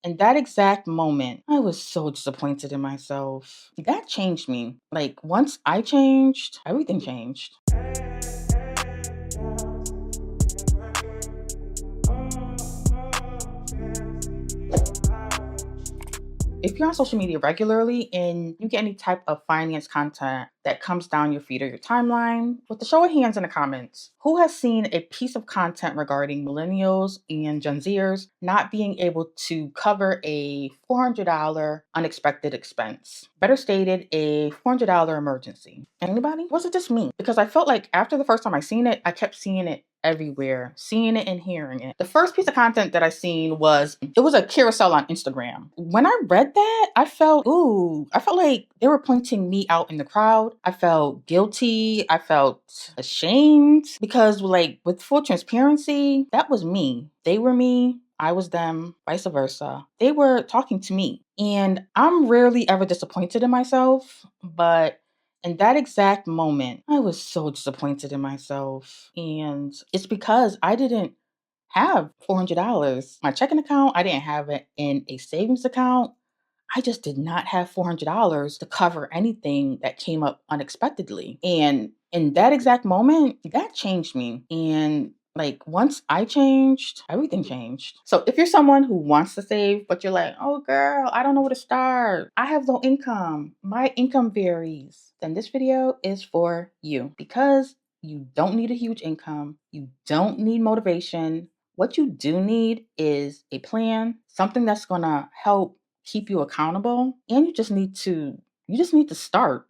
in that exact moment, I was so disappointed in myself. That changed me. Like, once I changed, everything changed. If you're on social media regularly and you get any type of finance content that comes down your feed or your timeline, with the show of hands in the comments, who has seen a piece of content regarding millennials and Gen Zers not being able to cover a $400 unexpected expense? Better stated, a $400 emergency. Anybody? Was it just me? Because I felt like after the first time I seen it, I kept seeing it everywhere, seeing it and hearing it. The first piece of content that I seen was a carousel on Instagram. When I read that, I felt like they were pointing me out in the crowd. I felt guilty. I felt ashamed because, like, with full transparency, that was me. They were me. I was them, vice versa. They were talking to me. And I'm rarely ever disappointed in myself, but in that exact moment, I was so disappointed in myself. And it's because I didn't have $400. My checking account, I didn't have it in a savings account. I just did not have $400 to cover anything that came up unexpectedly. And in that exact moment, that changed me. And like, once I changed, everything changed. So if you're someone who wants to save, but you're like, oh girl, I don't know where to start. I have low income. My income varies. Then this video is for you because you don't need a huge income. You don't need motivation. What you do need is a plan, something that's going to help keep you accountable, and you just need to start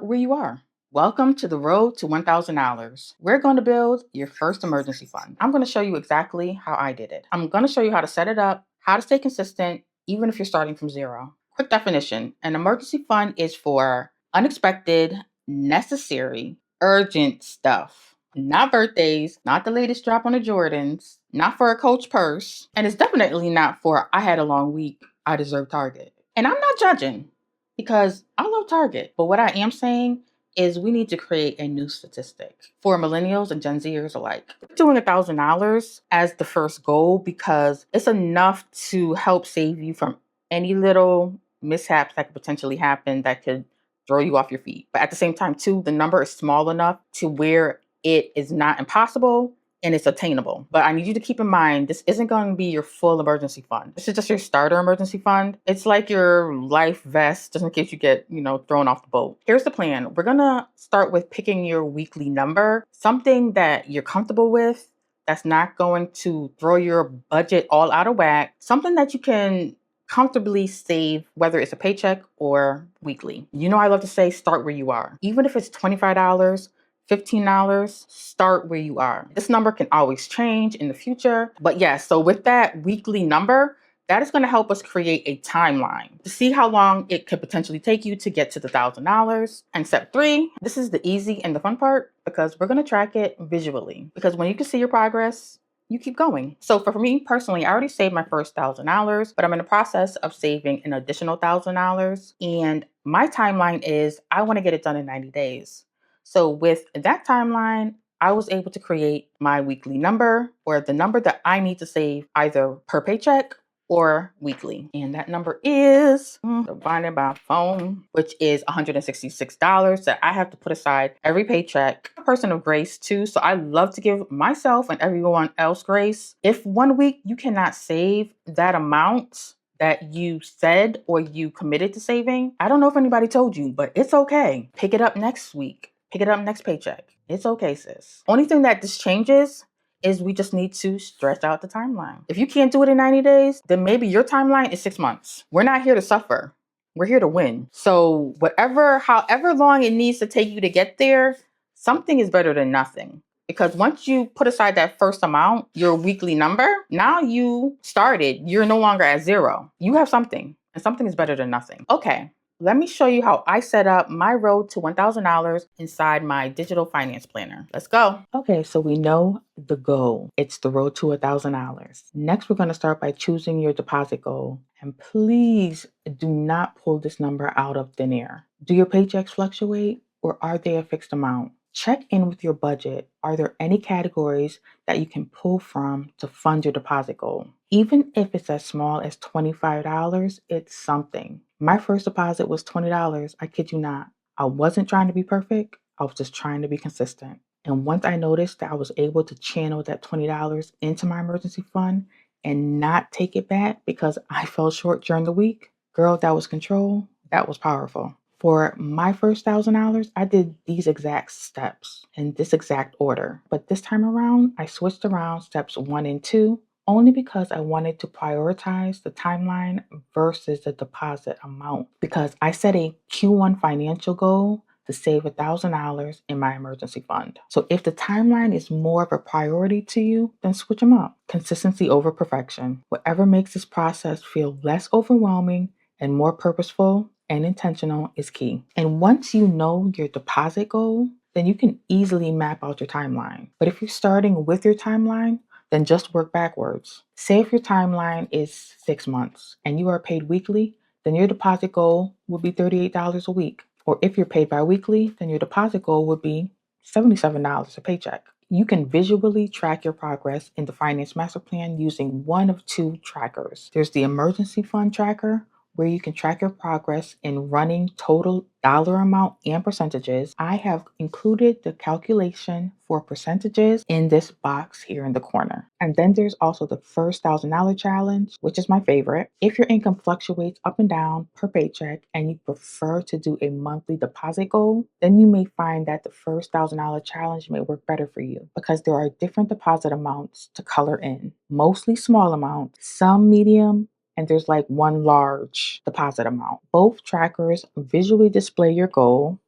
where you are. Welcome to the road to $1,000. We're going to build your first emergency fund. I'm going to show you exactly how I did it. I'm going to show you how to set it up, how to stay consistent, even if you're starting from zero. Quick definition: an emergency fund is for unexpected, necessary, urgent stuff. Not birthdays, not the latest drop on the Jordans, not for a Coach purse, and it's definitely not for I had a long week, I deserve Target. And I'm not judging because I love Target. But what I am saying is we need to create a new statistic for millennials and Gen Zers alike. We're doing $1,000 as the first goal because it's enough to help save you from any little mishaps that could potentially happen that could throw you off your feet. But at the same time, too, the number is small enough to where it is not impossible and it's attainable. But I need you to keep in mind, this isn't going to be your full emergency fund. This is just your starter emergency fund. It's like your life vest, just in case you get, thrown off the boat. Here's the plan. We're going to start with picking your weekly number, something that you're comfortable with, that's not going to throw your budget all out of whack, something that you can comfortably save, whether it's a paycheck or weekly. I love to say, start where you are. Even if it's $25, $15, start where you are. This number can always change in the future. But yes, so with that weekly number, that is going to help us create a timeline to see how long it could potentially take you to get to the $1,000. And step 3, this is the easy and the fun part because we're going to track it visually. Because when you can see your progress, you keep going. So for me personally, I already saved my first $1,000, but I'm in the process of saving an additional $1,000. And my timeline is I want to get it done in 90 days. So with that timeline, I was able to create my weekly number or the number that I need to save either per paycheck or weekly. And that number is divided by phone, which is $166 that I have to put aside every paycheck. I'm a person of grace too, so I love to give myself and everyone else grace. If one week you cannot save that amount that you said or you committed to saving, I don't know if anybody told you, but it's okay. Pick it up next week. Pick it up next paycheck. It's okay, sis. Only thing that this changes is we just need to stretch out the timeline. If you can't do it in 90 days, then maybe your timeline is 6 months. We're not here to suffer. We're here to win. So however long it needs to take you to get there, something is better than nothing. Because once you put aside that first amount, your weekly number, now you started. You're no longer at zero. You have something, and something is better than nothing. Okay. Let me show you how I set up my road to $1,000 inside my digital finance planner. Let's go. Okay, so we know the goal. It's the road to $1,000. Next, we're going to start by choosing your deposit goal. And please do not pull this number out of thin air. Do your paychecks fluctuate or are they a fixed amount? Check in with your budget. Are there any categories that you can pull from to fund your deposit goal? Even if it's as small as $25, it's something. My first deposit was $20. I kid you not. I wasn't trying to be perfect, I was just trying to be consistent. And once I noticed that I was able to channel that $20 into my emergency fund and not take it back because I fell short during the week, girl, that was control. That was powerful. For my first $1,000, I did these exact steps in this exact order. But this time around, I switched around steps 1 and 2 only because I wanted to prioritize the timeline versus the deposit amount. Because I set a Q1 financial goal to save $1,000 in my emergency fund. So if the timeline is more of a priority to you, then switch them up. Consistency over perfection. Whatever makes this process feel less overwhelming and more purposeful and intentional is key. And once you know your deposit goal, then you can easily map out your timeline. But if you're starting with your timeline, then just work backwards. Say if your timeline is 6 months and you are paid weekly, then your deposit goal would be $38 a week. Or if you're paid biweekly, then your deposit goal would be $77 a paycheck. You can visually track your progress in the Finance Master Plan using one of two trackers. There's the Emergency Fund Tracker, where you can track your progress in running total dollar amount and percentages. I have included the calculation for percentages in this box here in the corner. And then there's also the first $1,000 challenge, which is my favorite. If your income fluctuates up and down per paycheck and you prefer to do a monthly deposit goal, then you may find that the first $1,000 challenge may work better for you because there are different deposit amounts to color in, mostly small amounts, some medium, and there's like one large deposit amount. Both trackers visually display your goal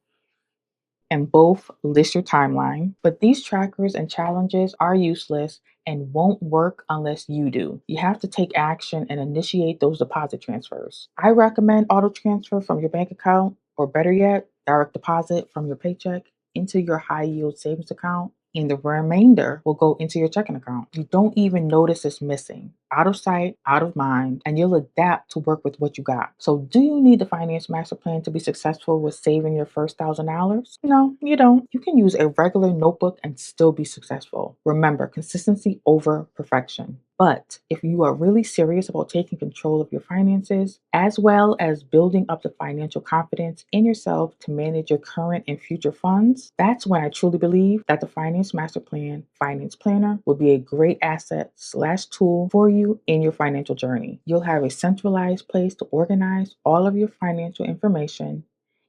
and both list your timeline, but these trackers and challenges are useless and won't work unless you do. You have to take action and initiate those deposit transfers. I recommend auto transfer from your bank account, or better yet, direct deposit from your paycheck into your high yield savings account, and the remainder will go into your checking account. You don't even notice it's missing. Out of sight, out of mind, and you'll adapt to work with what you got. So, do you need the Finance Master Plan to be successful with saving your first $1,000? No, you don't. You can use a regular notebook and still be successful. Remember, consistency over perfection. But if you are really serious about taking control of your finances, as well as building up the financial confidence in yourself to manage your current and future funds, that's when I truly believe that the Finance Master Plan Finance Planner will be a great asset/tool for you in your financial journey. You'll have a centralized place to organize all of your financial information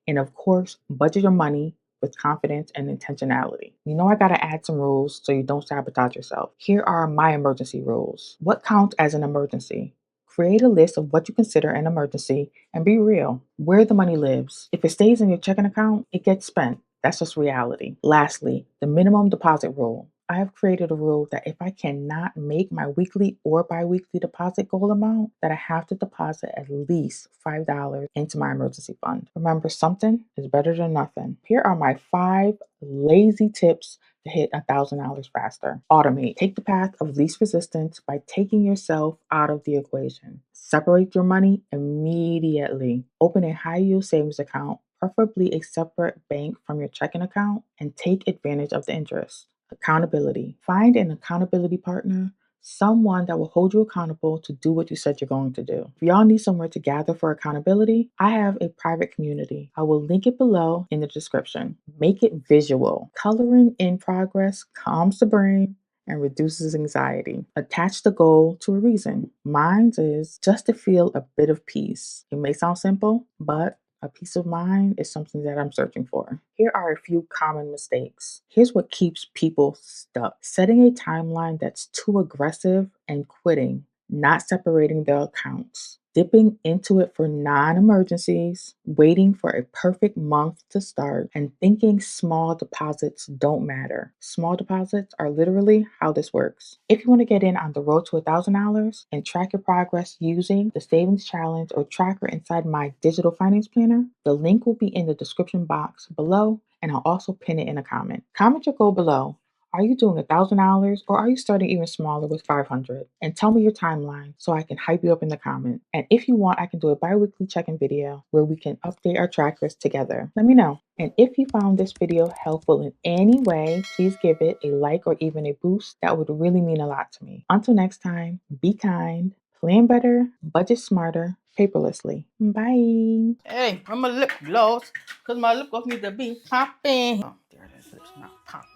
and, of course, budget your money with confidence and intentionality. You know, I gotta add some rules so you don't sabotage yourself. Here are my emergency rules. What counts as an emergency? Create a list of what you consider an emergency and be real. Where the money lives. If it stays in your checking account, it gets spent. That's just reality. Lastly, the minimum deposit rule. I have created a rule that if I cannot make my weekly or biweekly deposit goal amount, that I have to deposit at least $5 into my emergency fund. Remember, something is better than nothing. Here are my 5 lazy tips to hit $1,000 faster. Automate. Take the path of least resistance by taking yourself out of the equation. Separate your money immediately. Open a high yield savings account, preferably a separate bank from your checking account, and take advantage of the interest. Accountability. Find an accountability partner, someone that will hold you accountable to do what you said you're going to do. If y'all need somewhere to gather for accountability, I have a private community. I will link it below in the description. Make it visual. Coloring in progress calms the brain and reduces anxiety. Attach the goal to a reason. Mine is just to feel a bit of peace. It may sound simple, but a peace of mind is something that I'm searching for. Here are a few common mistakes. Here's what keeps people stuck. Setting a timeline that's too aggressive and quitting, not separating the accounts. Dipping into it for non-emergencies, waiting for a perfect month to start, and thinking small deposits don't matter. Small deposits are literally how this works. If you want to get in on the road to $1,000 and track your progress using the Savings Challenge or tracker inside my digital finance planner, the link will be in the description box below, and I'll also pin it in a comment. Comment your goal below. Are you doing $1,000 or are you starting even smaller with 500? And tell me your timeline so I can hype you up in the comments. And if you want, I can do a bi-weekly check-in video where we can update our trackers together. Let me know. And if you found this video helpful in any way, please give it a like or even a boost. That would really mean a lot to me. Until next time, be kind, plan better, budget smarter, paperlessly. Bye. Hey, I'm a lip gloss because my lip gloss needs to be popping. Oh, there it is. It's not popping.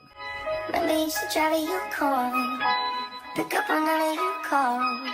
Maybe you should drive your car. Pick up on none of your call.